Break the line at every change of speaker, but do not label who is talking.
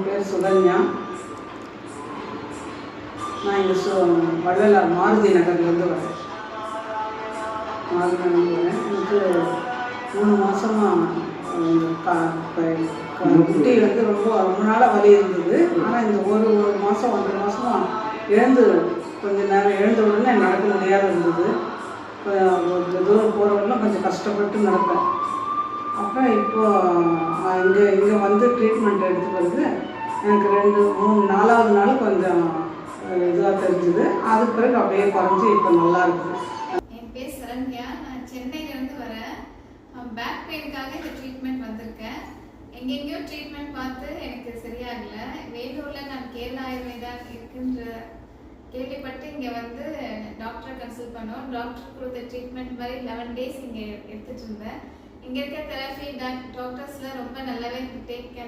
பேர் சுகன்யா. நான் இங்கே வள்ளலார் மாருதி நகர்லேருந்து வரேன். எனக்கு 3 மாதமாக குட்டி ரொம்ப நாளாக வலி இருந்தது. ஆனால் இந்த ஒரு மாதம் 1 மாதமாக கொஞ்ச நேரம் எழுந்த உடனே நடக்க முடியாத இருந்தது. தூரம் போகிறவங்களும் கொஞ்சம் கஷ்டப்பட்டு நடப்பேன். அப்புறம் இப்போது இங்கே வந்து ட்ரீட்மெண்ட் எடுத்து வந்து எனக்கு 2, 3, 4வது நாள் கொஞ்சம் இதுவாக தெரிஞ்சுது. அதுக்கு பிறகு அப்படியே குறைஞ்சி இப்போ நல்லா இருக்குது.
என் பேர் சரண்யா. நான் சென்னையிலேருந்து வரேன். பேக் பெயினுக்காக இந்த ட்ரீட்மெண்ட் வந்திருக்கேன். எங்கெங்கேயோ ட்ரீட்மெண்ட் பார்த்து எனக்கு சரியாகலை. வேலூரில் நான் கேரளா ஆயுர்வேதா இருக்குன்ற கேள்விப்பட்டு இங்கே வந்து டாக்டரை கன்சல்ட் பண்ணோம். டாக்டர் கொடுத்த ட்ரீட்மெண்ட் மாதிரி 11 days இங்கே எடுத்துகிட்டு இருந்தேன். இங்கே இருக்க தெரப்பி டாக்டர்ஸ்லாம் ரொம்ப நல்லாவே டேக் கேர்